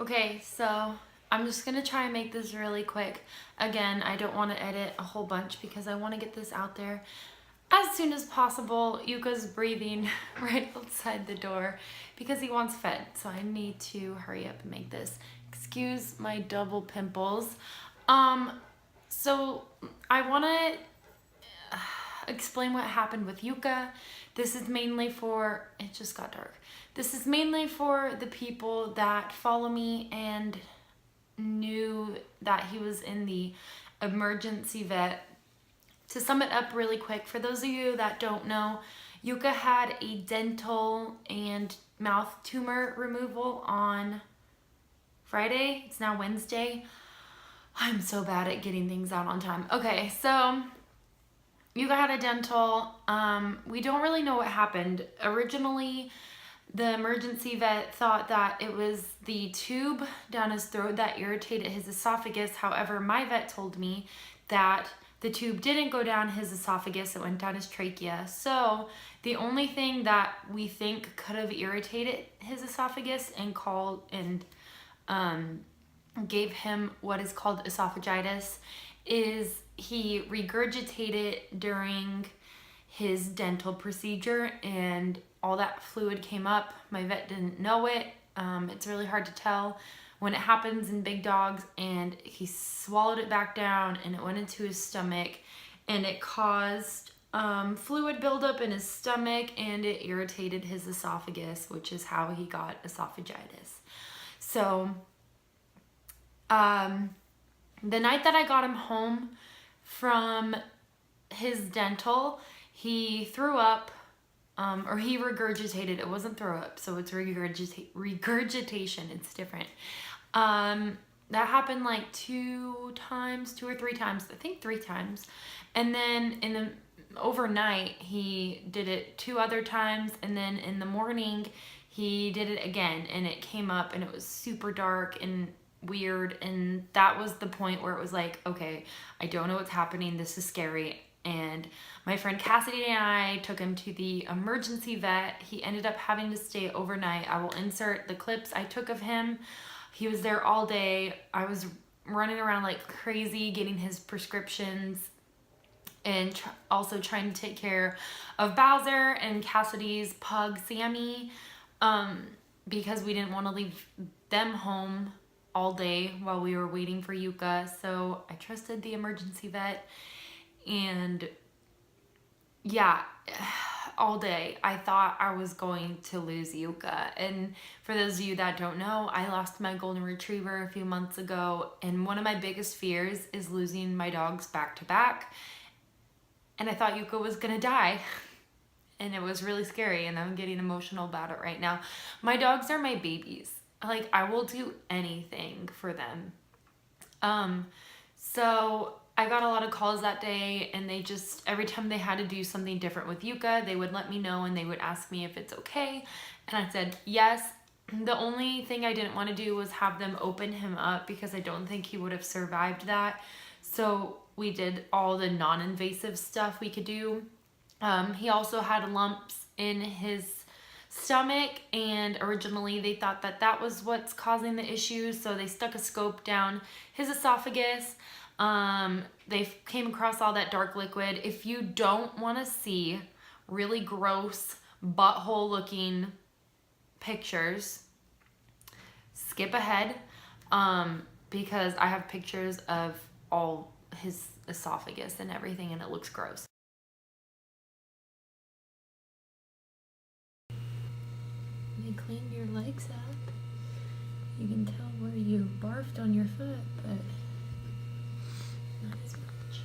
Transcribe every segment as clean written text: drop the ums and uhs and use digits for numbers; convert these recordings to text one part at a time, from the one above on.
Okay, so I'm just gonna try and make this really quick. Again, I don't want to edit a whole bunch because I want to get this out there as soon as possible. Yuka's breathing right outside the door because he wants fed, so I need to hurry up and make this. Excuse my double pimples. So I want to explain what happened with Yuka. This is mainly for, it just got dark. This is mainly for the people that follow me and knew that he was in the emergency vet. To sum it up really quick, for those of you that don't know, Yuka had a dental and mouth tumor removal on Friday. It's now Wednesday. I'm so bad at getting things out on time. Okay, so Yuka had a dental. We don't really know what happened. Originally, the emergency vet thought that it was the tube down his throat that irritated his esophagus. However, my vet told me that the tube didn't go down his esophagus, it went down his trachea. So the only thing that we think could have irritated his esophagus and gave him what is called esophagitis is he regurgitated during his dental procedure and all that fluid came up. My vet didn't know it. It's really hard to tell when it happens in big dogs, and he swallowed it back down and it went into his stomach and it caused fluid buildup in his stomach and it irritated his esophagus, which is how he got esophagitis. So the night that I got him home from his dental, he threw up, or he regurgitated. It wasn't throw up, so it's regurgitation. It's different. That happened like two or three times. I think 3 times. And then overnight, he did it 2 other times. And then in the morning, he did it again. And it came up and it was super dark and weird. And that was the point where it was like, okay, I don't know what's happening. This is scary. And my friend Cassidy and I took him to the emergency vet. He ended up having to stay overnight. I will insert the clips I took of him. He was there all day. I was running around like crazy getting his prescriptions and also trying to take care of Bowser and Cassidy's pug Sammy, because we didn't want to leave them home all day while we were waiting for Yuka. So I trusted the emergency vet, and yeah, all day I thought I was going to lose Yuka. And for those of you that don't know, I lost my golden retriever a few months ago, and one of my biggest fears is losing my dogs back to back. And I thought Yuka was gonna die. And it was really scary, and I'm getting emotional about it right now. My dogs are my babies. Like, I will do anything for them. So I got a lot of calls that day, and they just, every time they had to do something different with Yuka, they would let me know and they would ask me if it's okay. And I said, yes. The only thing I didn't want to do was have them open him up because I don't think he would have survived that. So we did all the non-invasive stuff we could do. He also had lumps in his stomach, and originally they thought that that was what's causing the issue, so they stuck a scope down his esophagus. They came across all that dark liquid. If you don't want to see really gross butthole looking pictures, skip ahead, because I have pictures of all his esophagus and everything, and it looks gross. They cleaned your legs up. You can tell where you barfed on your foot, but not as much.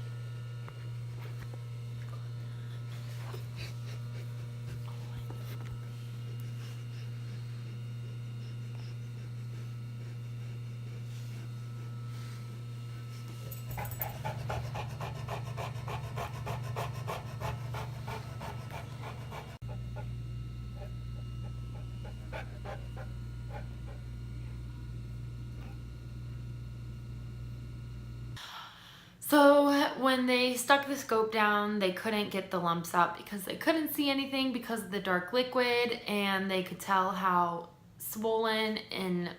So when they stuck the scope down, they couldn't get the lumps out because they couldn't see anything because of the dark liquid, and they could tell how swollen and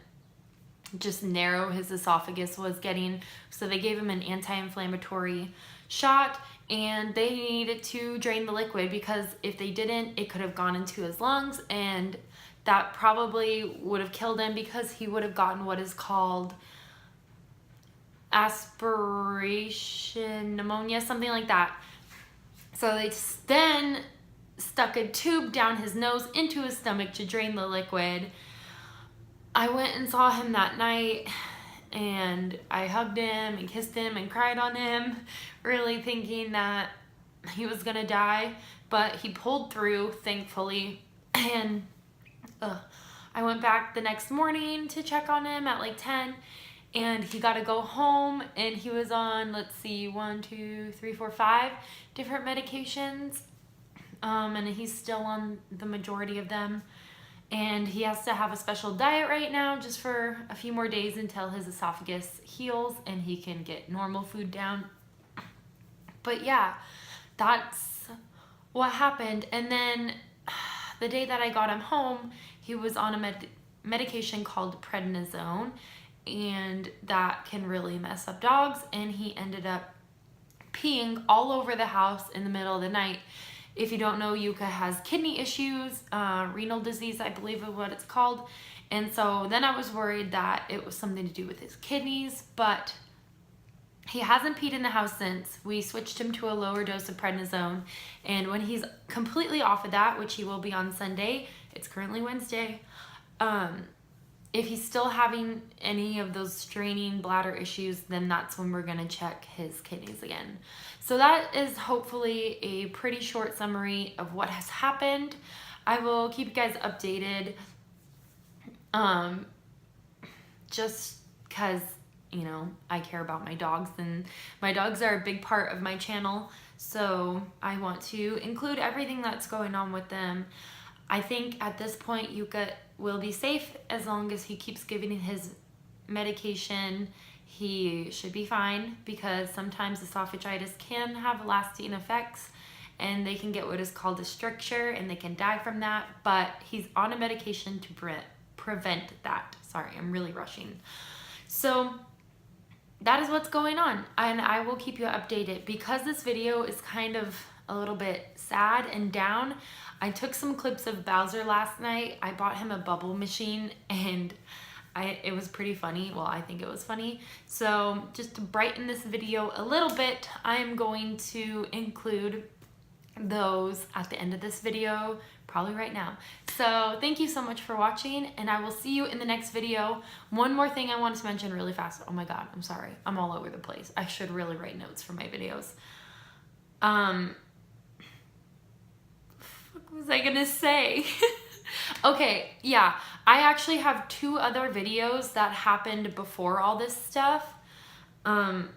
just narrow his esophagus was getting. So they gave him an anti-inflammatory shot, and they needed to drain the liquid, because if they didn't, it could have gone into his lungs, and that probably would have killed him, because he would have gotten what is called aspiration pneumonia, something like that. So they then stuck a tube down his nose into his stomach to drain the liquid. I went and saw him that night, and I hugged him and kissed him and cried on him, really thinking that he was gonna die, but he pulled through, thankfully. And I went back the next morning to check on him at like 10, and he got to go home, and he was on, let's see, 1, 2, 3, 4, 5 different medications, and he's still on the majority of them. And he has to have a special diet right now just for a few more days until his esophagus heals and he can get normal food down. But yeah, that's what happened. And then the day that I got him home, he was on a medication called prednisone, and that can really mess up dogs. And he ended up peeing all over the house in the middle of the night. If you don't know, Yuka has kidney issues, renal disease, I believe is what it's called. And so then I was worried that it was something to do with his kidneys, but he hasn't peed in the house since. We switched him to a lower dose of prednisone, and when he's completely off of that, which he will be on Sunday, it's currently Wednesday, if he's still having any of those straining bladder issues, then that's when we're gonna check his kidneys again. So that is hopefully a pretty short summary of what has happened. I will keep you guys updated, just because, you know, I care about my dogs, and my dogs are a big part of my channel, so I want to include everything that's going on with them. I think at this point Yuka will be safe as long as he keeps giving his medication. He should be fine, because sometimes esophagitis can have lasting effects and they can get what is called a stricture and they can die from that, but he's on a medication to prevent that. Sorry, I'm really rushing. So that is what's going on, and I will keep you updated. Because this video is kind of a little bit sad and down, I took some clips of Bowser last night. I bought him a bubble machine, and it was pretty funny. Well, I think it was funny. So just to brighten this video a little bit, I am going to include those at the end of this video, probably right now. So thank you so much for watching, and I will see you in the next video. One more thing I wanted to mention really fast. Oh my God, I'm sorry. I'm all over the place. I should really write notes for my videos. What was I gonna say? Okay, yeah, I actually have 2 other videos that happened before all this stuff. And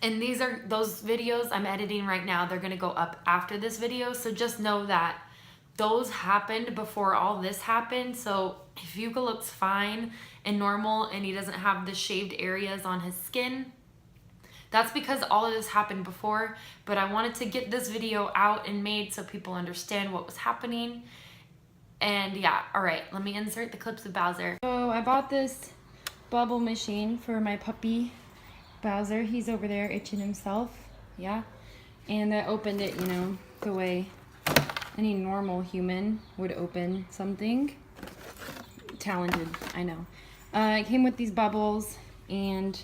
these are those videos I'm editing right now. They're gonna go up after this video, so just know that those happened before all this happened. So if Yuka looks fine and normal and he doesn't have the shaved areas on his skin, that's because all of this happened before, but I wanted to get this video out and made so people understand what was happening. And yeah, all right, let me insert the clips of Bowser. So I bought this bubble machine for my puppy, Bowser. He's over there itching himself, yeah. And I opened it, you know, the way any normal human would open something. Talented, I know. It came with these bubbles, and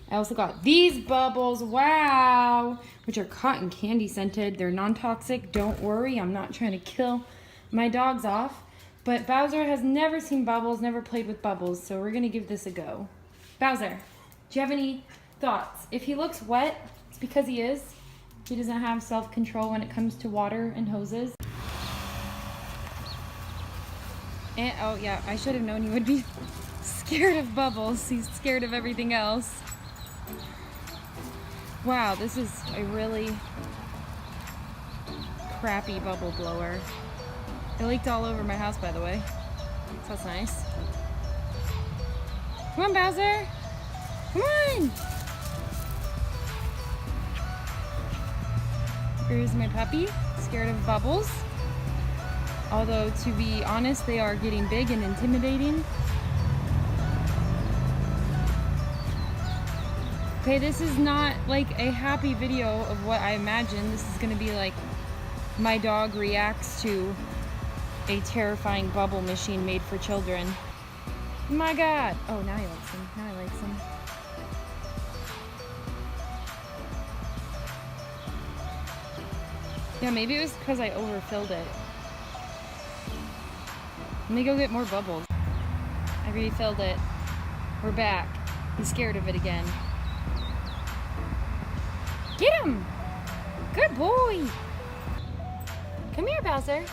I also got these bubbles, wow, which are cotton candy scented. They're non-toxic, don't worry, I'm not trying to kill my dogs off. But Bowser has never seen bubbles, never played with bubbles, so we're gonna give this a go. Bowser, do you have any thoughts? If he looks wet, it's because he is. He doesn't have self-control when it comes to water and hoses. And, oh yeah, I should have known you would be scared of bubbles. He's scared of everything else. Wow, this is a really crappy bubble blower. It leaked all over my house, by the way. So that's nice. Come on, Bowser. Come on. Here's my puppy, scared of bubbles. Although, to be honest, they are getting big and intimidating. Okay, this is not like a happy video of what I imagined. This is gonna be like my dog reacts to a terrifying bubble machine made for children. My God. Oh, now he likes him. Now he likes him. Yeah, maybe it was because I overfilled it. Let me go get more bubbles. I refilled it. We're back. He's scared of it again. Get him! Good boy! Come here, Bowser.